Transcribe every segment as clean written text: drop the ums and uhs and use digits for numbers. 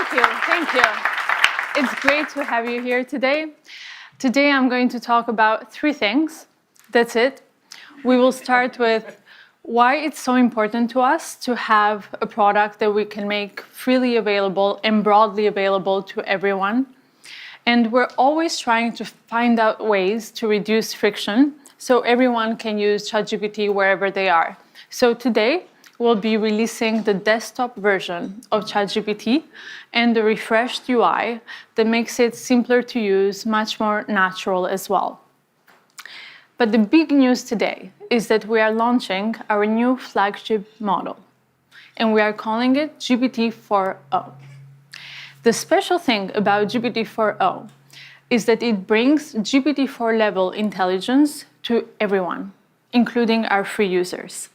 Thank you, thank you. It's great to have you here today. Today I'm going to talk about 3 things. That's it. We will start with why it's so important to us to have a product that we can make freely available and broadly available to everyone. And we're always trying to find out ways to reduce friction so everyone can use ChatGPT wherever they are. So today, we'll be releasing the desktop version of ChatGPT and the refreshed UI that makes it simpler to use, much more natural as well. But the big news today is that we are launching our new flagship model, and we are calling it GPT-4o. The special thing about GPT-4o is that it brings GPT-4 level intelligence to everyone, including our free users.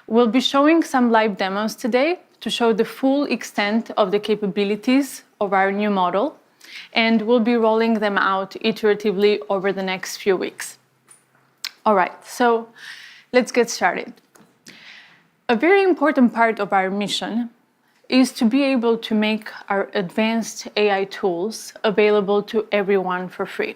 We'll be showing some live demos today to show the full extent of the capabilities of our new model, and we'll be rolling them out iteratively over the next few weeks. All right, so let's get started. A very important part of our mission is to be able to make our advanced AI tools available to everyone for free.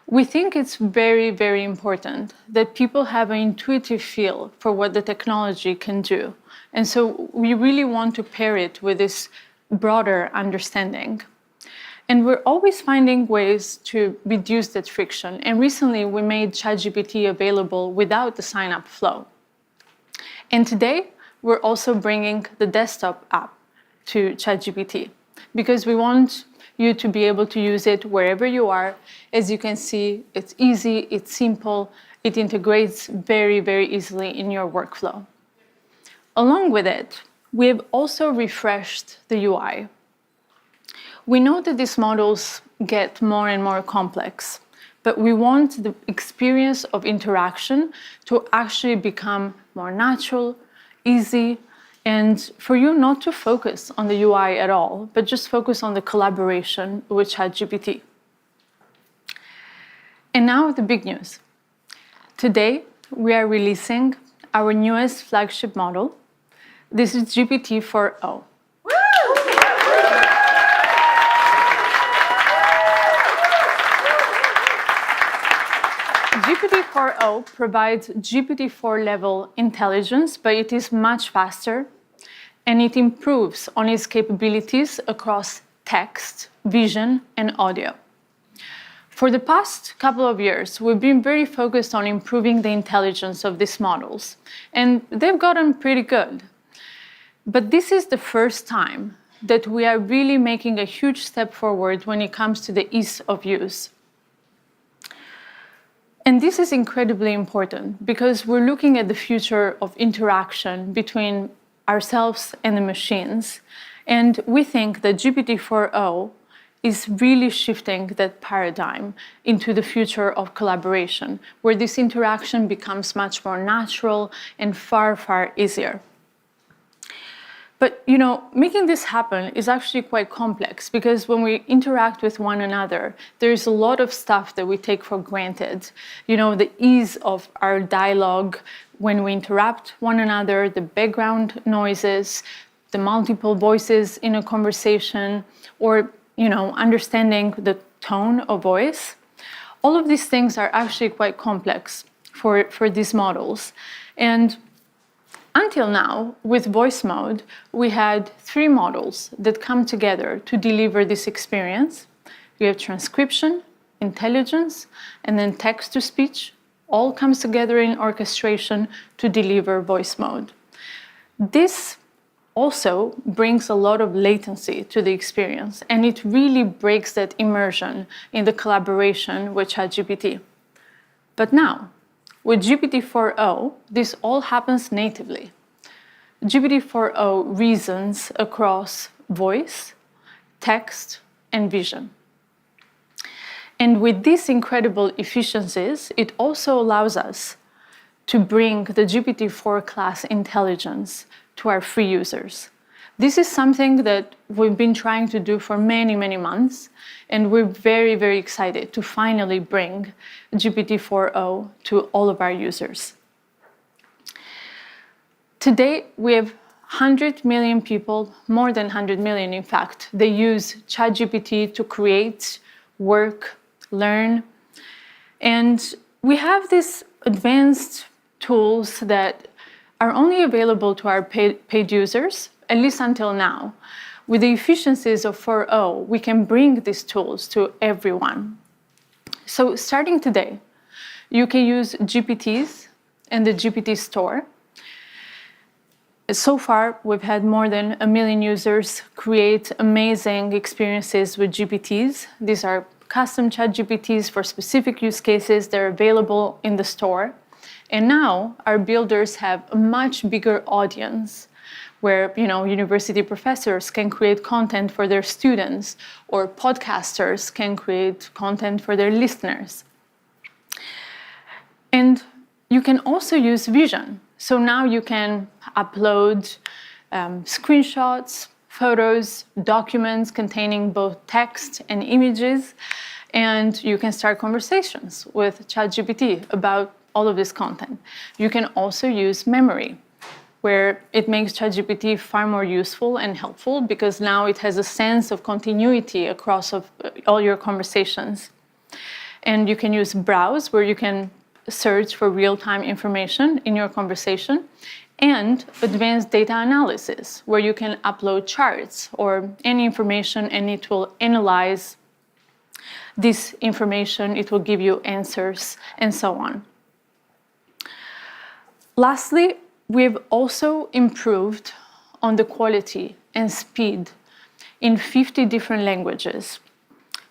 We think it's very, very important that people have an intuitive feel for what the technology can do. And so we really want to pair it with this broader understanding. And we're always finding ways to reduce that friction. And recently we made ChatGPT available without the sign-up flow. And today we're also bringing the desktop app to ChatGPT because we want you to be able to use it wherever you are. As you can see, it's easy, it's simple, it integrates very, very easily in your workflow. Along with it, we have also refreshed the UI. We know that these models get more and more complex, but we want the experience of interaction to actually become more natural, easy, and for you not to focus on the UI at all, but just focus on the collaboration with ChatGPT. And now the big news. Today, we are releasing our newest flagship model. This is GPT-4o. GPT-4o provides GPT-4 level intelligence, but it is much faster, and it improves on its capabilities across text, vision, and audio. For the past couple of years, we've been very focused on improving the intelligence of these models, and they've gotten pretty good. But this is the first time that we are really making a huge step forward when it comes to the ease of use. And this is incredibly important because we're looking at the future of interaction between ourselves and the machines. And we think that GPT-4o is really shifting that paradigm into the future of collaboration, where this interaction becomes much more natural and far, far easier. But, making this happen is actually quite complex because when we interact with one another, there's a lot of stuff that we take for granted. The ease of our dialogue when we interrupt one another, the background noises, the multiple voices in a conversation, or, understanding the tone of voice. All of these things are actually quite complex for these models. And until now, with voice mode, we had 3 models that come together to deliver this experience. We have transcription, intelligence, and then text-to-speech. All comes together in orchestration to deliver voice mode. This also brings a lot of latency to the experience, and it really breaks that immersion in the collaboration with ChatGPT. But now, with GPT-4o, this all happens natively. GPT-4o reasons across voice, text, and vision. And with these incredible efficiencies, it also allows us to bring the GPT-4 class intelligence to our free users. This is something that we've been trying to do for many, many months, and we're very, very excited to finally bring GPT-4o to all of our users. Today, we have 100 million people, more than 100 million in fact, they use ChatGPT to create, work, learn. And we have these advanced tools that are only available to our paid users, at least until now. With the efficiencies of 4o, we can bring these tools to everyone. So starting today, you can use GPTs and the GPT Store. So far, we've had more than 1 million users create amazing experiences with GPTs. These are custom ChatGPTs for specific use cases. They're available in the store. And now our builders have a much bigger audience where, university professors can create content for their students, or podcasters can create content for their listeners. And you can also use vision. So now you can upload screenshots, photos, documents containing both text and images, and you can start conversations with ChatGPT about all of this content. You can also use memory, where it makes ChatGPT far more useful and helpful because now it has a sense of continuity across all your conversations. And you can use browse, where you can search for real-time information in your conversation, and advanced data analysis, where you can upload charts or any information and it will analyze this information, it will give you answers, and so on. Lastly, we've also improved on the quality and speed in 50 different languages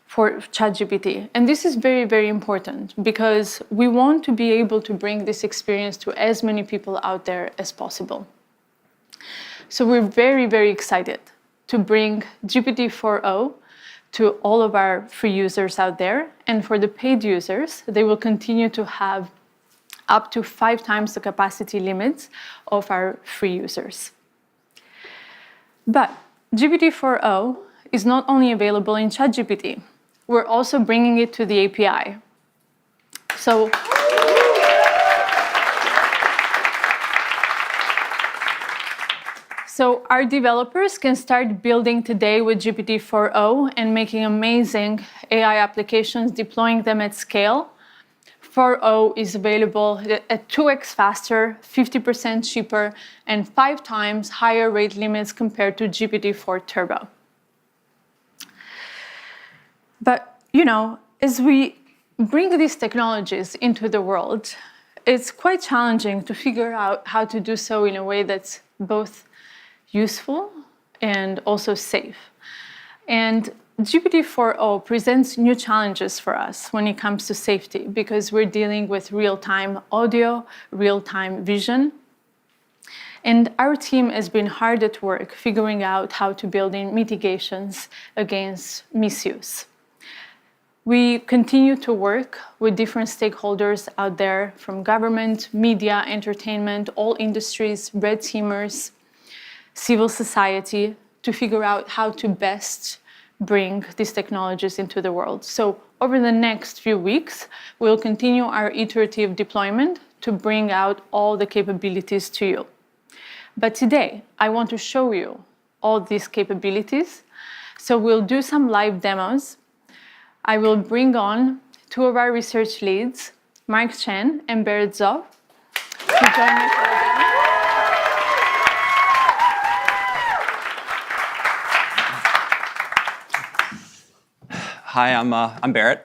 for ChatGPT. And this is very, very important because we want to be able to bring this experience to as many people out there as possible. So we're very, very excited to bring GPT-4o to all of our free users out there. And for the paid users, they will continue to have up to 5 times the capacity limits of our free users. But GPT-4o is not only available in ChatGPT, we're also bringing it to the API. So our developers can start building today with GPT-4o and making amazing AI applications, deploying them at scale. 4o is available at 2x faster, 50% cheaper, and 5 times higher rate limits compared to GPT-4 Turbo. But, as we bring these technologies into the world, it's quite challenging to figure out how to do so in a way that's both useful and also safe. And GPT-4o presents new challenges for us when it comes to safety because we're dealing with real-time audio, real-time vision. And our team has been hard at work figuring out how to build in mitigations against misuse. We continue to work with different stakeholders out there, from government, media, entertainment, all industries, red teamers, civil society, to figure out how to best bring these technologies into the world. So over the next few weeks, we'll continue our iterative deployment to bring out all the capabilities to you. But today, I want to show you all these capabilities. So we'll do some live demos. I will bring on 2 of our research leads, Mark Chen and Berit Zov, to join me for the demo. Hi, I'm Berit.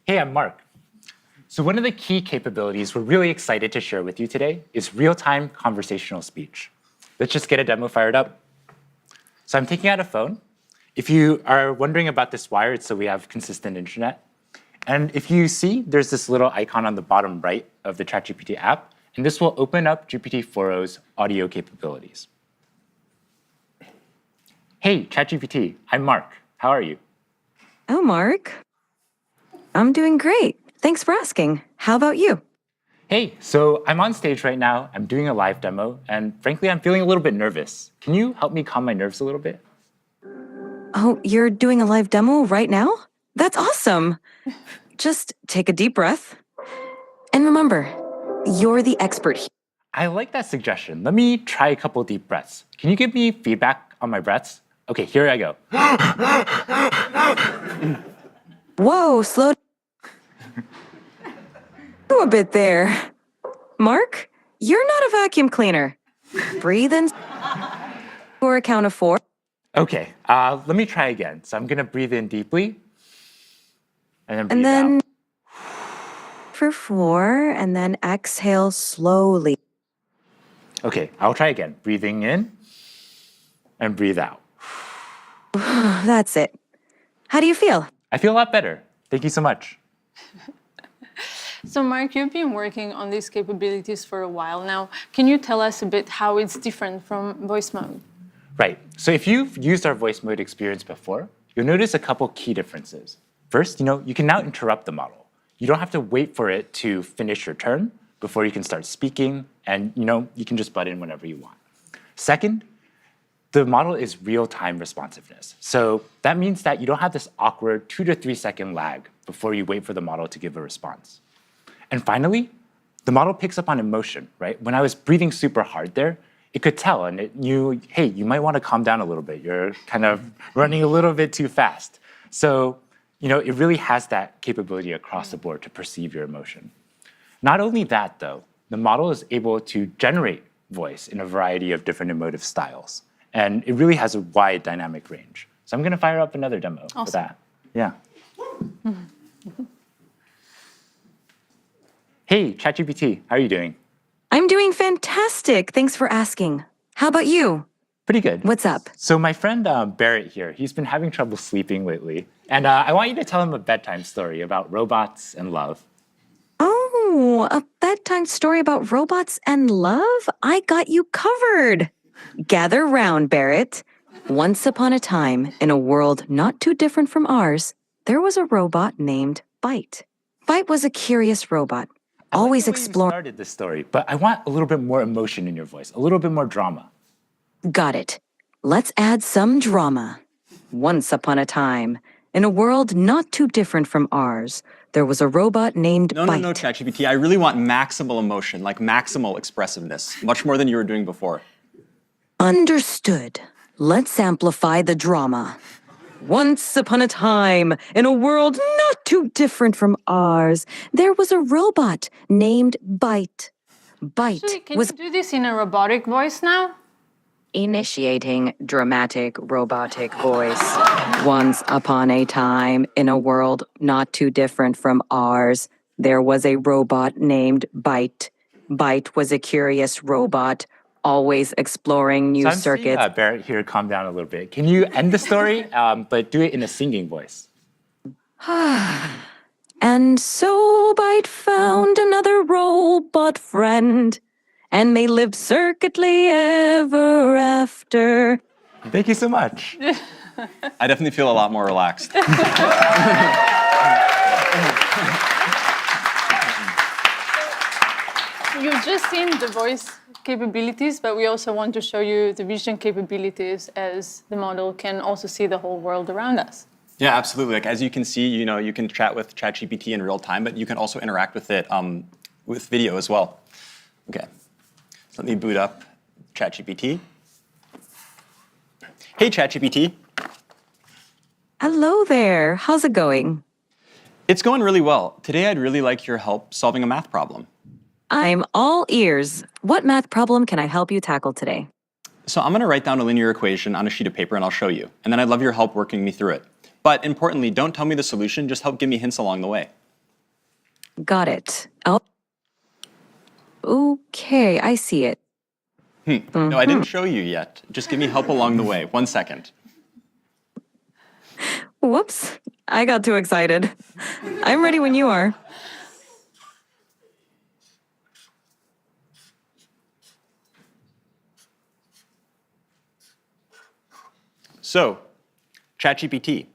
Hey, I'm Mark. So one of the key capabilities we're really excited to share with you today is real-time conversational speech. Let's just get a demo fired up. So I'm taking out a phone. If you are wondering about this wire, it's so we have consistent internet. And if you see, there's this little icon on the bottom right of the ChatGPT app, and this will open up GPT-4o's audio capabilities. Hey, ChatGPT, I'm Mark. How are you? Oh, Mark. I'm doing great. Thanks for asking. How about you? Hey, so I'm on stage right now. I'm doing a live demo, and frankly, I'm feeling a little bit nervous. Can you help me calm my nerves a little bit? Oh, you're doing a live demo right now? That's awesome. Just take a deep breath. And remember, you're the expert here. I like that suggestion. Let me try a couple deep breaths. Can you give me feedback on my breaths? Okay, here I go. Whoa, slow a bit there. Mark, you're not a vacuum cleaner. Breathe in for a count of 4. Okay, let me try again. So I'm gonna breathe in deeply and then breathe And then out. for 4, and then exhale slowly. Okay, I'll try again. Breathing in and breathe out. That's it. How do you feel? I feel a lot better. Thank you so much. So Mark, you've been working on these capabilities for a while now. Can you tell us a bit how it's different from voice mode? Right, so if you've used our voice mode experience before, you'll notice a couple key differences. First, you can now interrupt the model. You don't have to wait for it to finish your turn before you can start speaking, and you can just butt in whenever you want. Second, the model is real-time responsiveness. So that means that you don't have this awkward 2 to 3 second lag before you wait for the model to give a response. And finally, the model picks up on emotion, right? When I was breathing super hard there, it could tell, and it knew, hey, you might want to calm down a little bit. You're kind of running a little bit too fast. So, it really has that capability across the board to perceive your emotion. Not only that, though, the model is able to generate voice in a variety of different emotive styles. And it really has a wide dynamic range. So I'm going to fire up another demo for that. Yeah. Hey, ChatGPT, how are you doing? I'm doing fantastic. Thanks for asking. How about you? Pretty good. What's up? So my friend Barrett here, he's been having trouble sleeping lately. And I want you to tell him a bedtime story about robots and love. Oh, a bedtime story about robots and love? I got you covered. Gather round, Barrett. Once upon a time, in a world not too different from ours, there was a robot named Byte. Byte was a curious robot, always exploring. Started this story, but I want a little bit more emotion in your voice, a little bit more drama. Got it. Let's add some drama. Once upon a time, in a world not too different from ours, there was a robot named Byte. No, ChatGPT. I really want maximal emotion, like maximal expressiveness, much more than you were doing before. Understood. Let's amplify the drama. Once upon a time, in a world not too different from ours, there was a robot named Byte. Byte Actually, can was you do this in a robotic voice now? initiating dramatic robotic voice. Once upon a time, in a world not too different from ours, there was a robot named Byte. Byte was a curious robot, always exploring new So I'm circuits. seeing Barrett here calm down a little bit. Can you end the story, but do it in a singing voice? And so Byte found another robot friend, and they lived circuitly ever after. Thank you so much. I definitely feel a lot more relaxed. You've just seen the voice capabilities, but we also want to show you the vision capabilities as the model can also see the whole world around us. Yeah, absolutely. Like as you can see, you can chat with ChatGPT in real time, but you can also interact with it with video as well. Okay, so let me boot up ChatGPT. Hey, ChatGPT. Hello there. How's it going? It's going really well. Today, I'd really like your help solving a math problem. I'm all ears. What math problem can I help you tackle today? So I'm going to write down a linear equation on a sheet of paper, and I'll show you. And then I'd love your help working me through it. But importantly, don't tell me the solution. Just help give me hints along the way. Got it. Oh. Okay, I see it. No, I didn't show you yet. Just give me help along the way. 1 second. Whoops. I got too excited. I'm ready when you are. So, ChatGPT,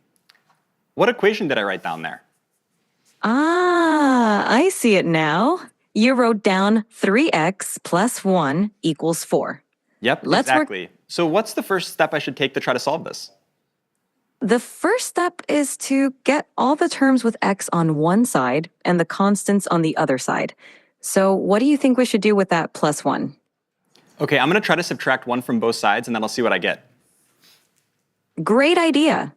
what equation did I write down there? Ah, I see it now. You wrote down 3x plus 1 equals 4. Yep, Let's work- exactly. So what's the first step I should take to try to solve this? The first step is to get all the terms with x on one side and the constants on the other side. So what do you think we should do with that +1? Okay, I'm going to try to subtract 1 from both sides, and then I'll see what I get. Great idea.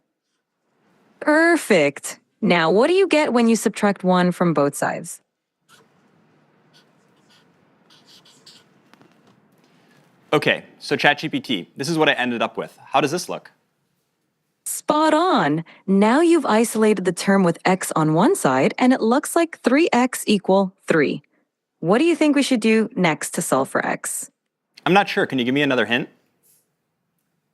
Perfect. Now, what do you get when you subtract 1 from both sides? Okay, so ChatGPT, this is what I ended up with. How does this look? Spot on. Now you've isolated the term with x on one side, and it looks like 3x equal 3. What do you think we should do next to solve for x? I'm not sure. Can you give me another hint?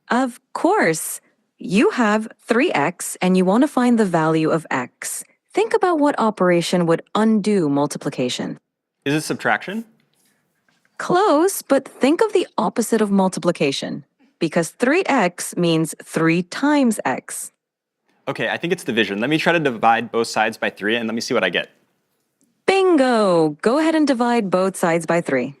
Of course. You have 3x, and you want to find the value of x. Think about what operation would undo multiplication. Is it subtraction? Close, but think of the opposite of multiplication, because 3x means 3 times x. Okay, I think it's division. Let me try to divide both sides by 3, and let me see what I get. Bingo! Go ahead and divide both sides by 3.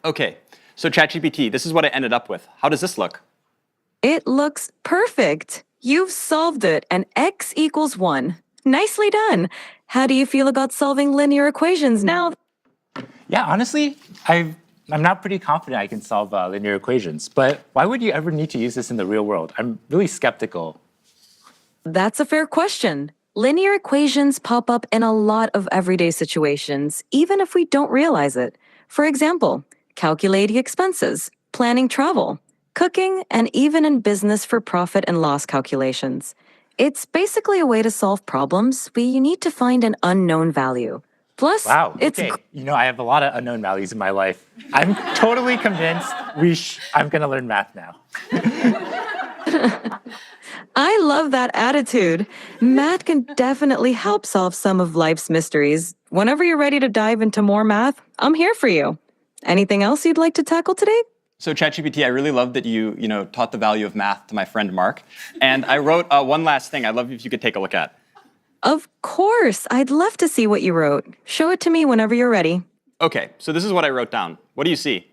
Okay, so ChatGPT, this is what I ended up with. How does this look? It looks perfect. You've solved it, and x equals 1. Nicely done. How do you feel about solving linear equations now? Yeah, honestly, I'm not pretty confident I can solve linear equations, but why would you ever need to use this in the real world? I'm really skeptical. That's a fair question. Linear equations pop up in a lot of everyday situations, even if we don't realize it. For example, calculating expenses, planning travel, cooking, and even in business for profit and loss calculations. It's basically a way to solve problems where you need to find an unknown value. Plus, Wow, it's okay. You know, I have a lot of unknown values in my life. I'm totally convinced I'm gonna learn math now. I love that attitude. Math can definitely help solve some of life's mysteries. Whenever you're ready to dive into more math, I'm here for you. Anything else you'd like to tackle today? So ChatGPT, I really love that you taught the value of math to my friend Mark. And I wrote one last thing I'd love if you could take a look at. Of course. I'd love to see what you wrote. Show it to me whenever you're ready. Okay, so this is what I wrote down. What do you see?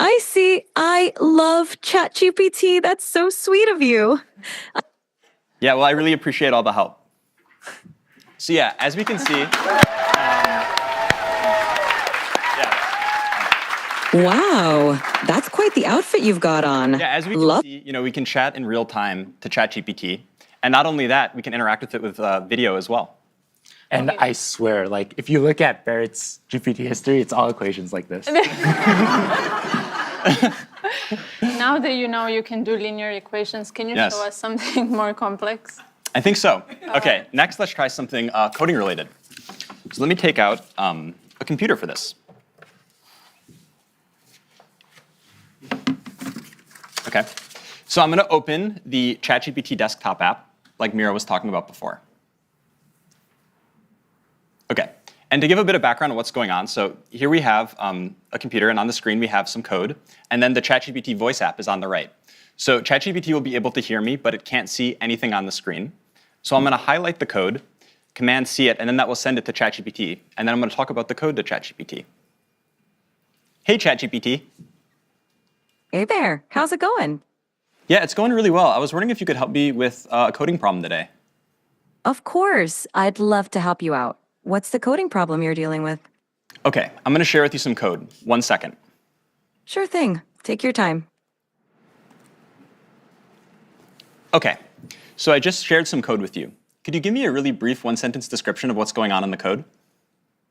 I see. I love ChatGPT. That's so sweet of you. Yeah, well, I really appreciate all the help. So yeah, as we can see, Wow, that's quite the outfit you've got on. yeah, as we can see, we can chat in real time to ChatGPT, and not only that, we can interact with it with video as well. And I swear, like, if you look at Barrett's GPT history, it's all equations like this. Now that you can do linear equations, can you Yes. show us something more complex? I think so. Okay, next let's try something coding related. So let me take out a computer for this. Okay, so I'm going to open the ChatGPT desktop app, like Mira was talking about before. Okay, and to give a bit of background on what's going on, so here we have a computer, and on the screen we have some code, and then the ChatGPT voice app is on the right. So ChatGPT will be able to hear me, but it can't see anything on the screen. So I'm going to highlight the code, Command-C it, and then that will send it to ChatGPT, and then I'm going to talk about the code to ChatGPT. Hey, ChatGPT. Hey there, how's it going? Yeah, it's going really well. I was wondering if you could help me with a coding problem today. Of course, I'd love to help you out. What's the coding problem you're dealing with? Okay, I'm going to share with you some code. 1 second. Sure thing, take your time. Okay, so I just shared some code with you. Could you give me a really brief one-sentence description of what's going on in the code?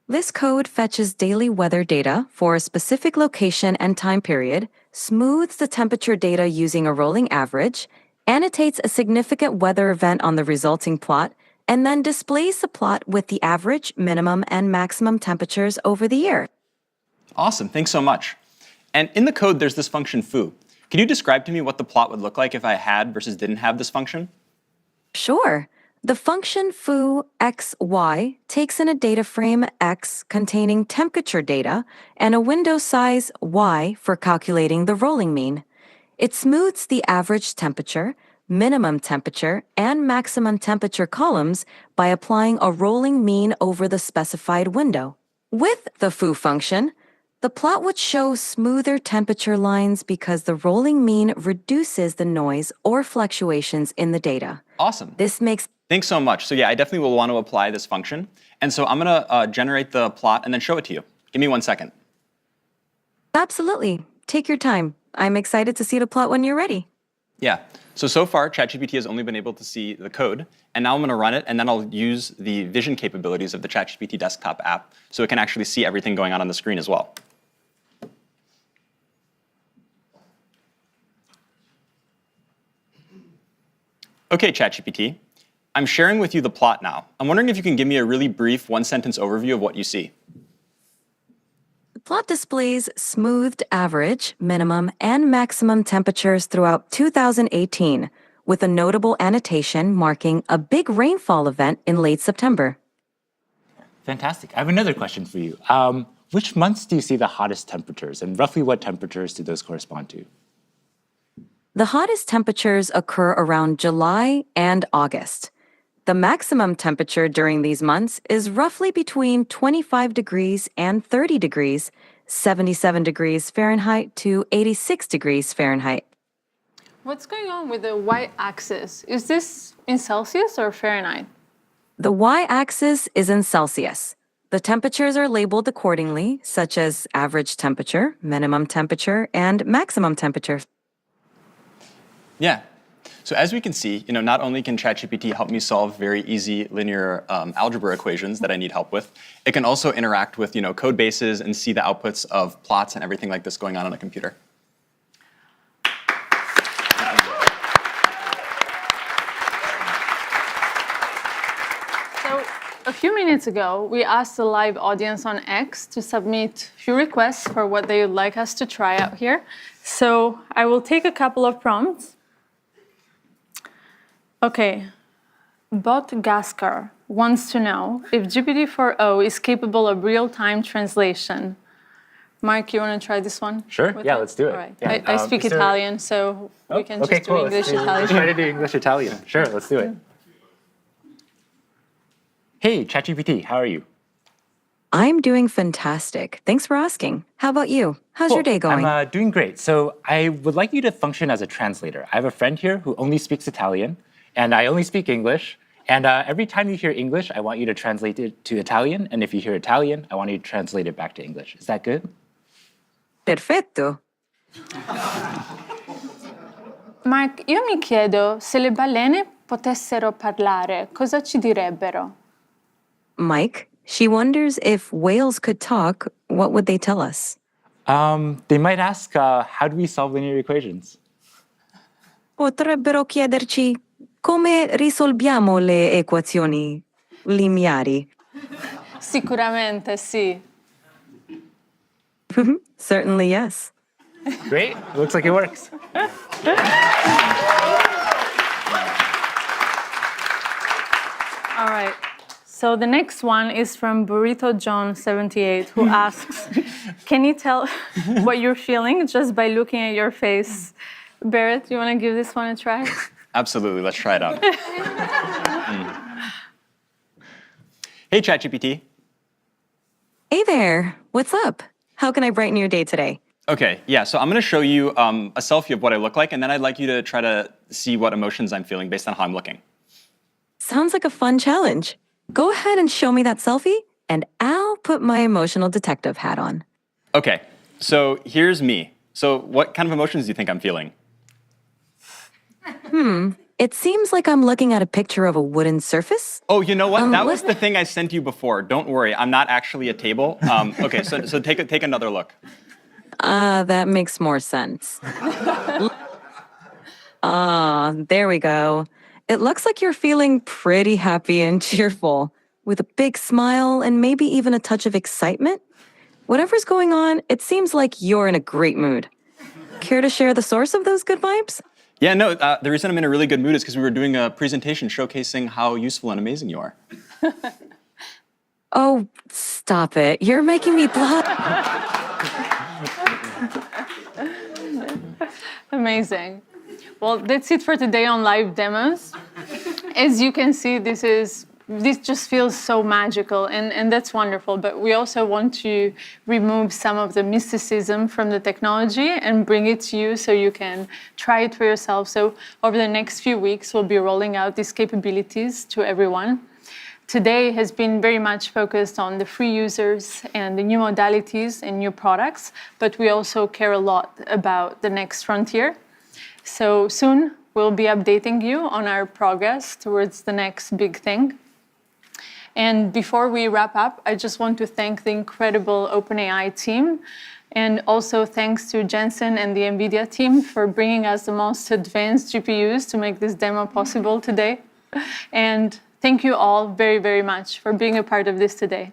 This code fetches daily weather data for a specific location and time period, smooths the temperature data using a rolling average, annotates a significant weather event on the resulting plot, and then displays the plot with the average, minimum, and maximum temperatures over the year. Awesome, thanks so much. And in the code, there's this function foo. Can you describe to me what the plot would look like if I had versus didn't have this function? Sure. The function foo xy takes in a data frame x containing temperature data and a window size y for calculating the rolling mean. It smooths the average temperature, minimum temperature, and maximum temperature columns by applying a rolling mean over the specified window. With the foo function, The plot would show smoother temperature lines because the rolling mean reduces the noise or fluctuations in the data. Awesome. This makes Thanks so much. So yeah, I definitely will want to apply this function. And so I'm going to generate the plot and then show it to you. Give me 1 second. Absolutely. Take your time. I'm excited to see the plot when you're ready. Yeah. So far, ChatGPT has only been able to see the code. And now I'm going to run it, and then I'll use the vision capabilities of the ChatGPT desktop app so it can actually see everything going on the screen as well. OK, ChatGPT. I'm sharing with you the plot now. I'm wondering if you can give me a really brief one-sentence overview of what you see. The plot displays smoothed average, minimum, and maximum temperatures throughout 2018, with a notable annotation marking a big rainfall event in late September. Fantastic. I have another question for you. Which months do you see the hottest temperatures, and roughly what temperatures do those correspond to? The hottest temperatures occur around July and August. The maximum temperature during these months is roughly between 25 degrees and 30 degrees, 77 degrees Fahrenheit to 86 degrees Fahrenheit. What's going on with the y-axis? Is this in Celsius or Fahrenheit? The y-axis is in Celsius. The temperatures are labeled accordingly, such as average temperature, minimum temperature, and maximum temperature. Yeah. So as we can see, not only can ChatGPT help me solve very easy linear algebra equations that I need help with, it can also interact with code bases and see the outputs of plots and everything like this going on a computer. So a few minutes ago, we asked the live audience on X to submit a few requests for what they would like us to try out here. So I will take a couple of prompts. Okay, Bot Gaskar wants to know if GPT-4o is capable of real-time translation. Mark, you want to try this one? Sure, yeah, it? let's do it. All right. Yeah. I speak Italian, so we can okay, just cool. do English Let's Italian. try to do English-Italian. Sure, let's do it. Hey, ChatGPT, how are you? I'm doing fantastic. Thanks for asking. How about you? How's your day going? I'm doing great. So I would like you to function as a translator. I have a friend here who only speaks Italian, and I only speak English. And every time you hear English, I want you to translate it to Italian. And if you hear Italian, I want you to translate it back to English. Is that good? Perfetto. Mark, io mi chiedo se le balene potessero parlare, cosa ci direbbero? Mike, she wonders if whales could talk, what would they tell us? They might ask, how do we solve linear equations? Potrebbero chiederci come risolviamo le equazioni lineari. Sicuramente sì. Certainly, yes. Great, looks like it works. All right. So the next one is from Burrito John 78, who asks, can you tell what you're feeling just by looking at your face? Barrett, you want to give this one a try? Absolutely, let's try it out. Hey, ChatGPT. Hey there, what's up? How can I brighten your day today? OK, yeah, so I'm going to show you a selfie of what I look like, and then I'd like you to try to see what emotions I'm feeling based on how I'm looking. Sounds like a fun challenge. Go ahead and show me that selfie, and I'll put my emotional detective hat on. OK, so here's me. So what kind of emotions do you think I'm feeling? It seems like I'm looking at a picture of a wooden surface. Oh, you know what? That was the thing I sent you before. Don't worry, I'm not actually a table. OK, so take another look. That makes more sense. There we go. It looks like you're feeling pretty happy and cheerful, with a big smile and maybe even a touch of excitement. Whatever's going on, it seems like you're in a great mood. Care to share the source of those good vibes? Yeah, no, the reason I'm in a really good mood is because we were doing a presentation showcasing how useful and amazing you are. Oh, stop it. You're making me blush. Amazing. Well, that's it for today on live demos. As you can see, this is this just feels so magical, and that's wonderful. But we also want to remove some of the mysticism from the technology and bring it to you so you can try it for yourself. So over the next few weeks, we'll be rolling out these capabilities to everyone. Today has been very much focused on the free users and the new modalities and new products, but we also care a lot about the next frontier. So soon we'll be updating you on our progress towards the next big thing. And before we wrap up, I just want to thank the incredible OpenAI team, and also thanks to Jensen and the NVIDIA team for bringing us the most advanced GPUs to make this demo possible today. And thank you all very, very much for being a part of this today.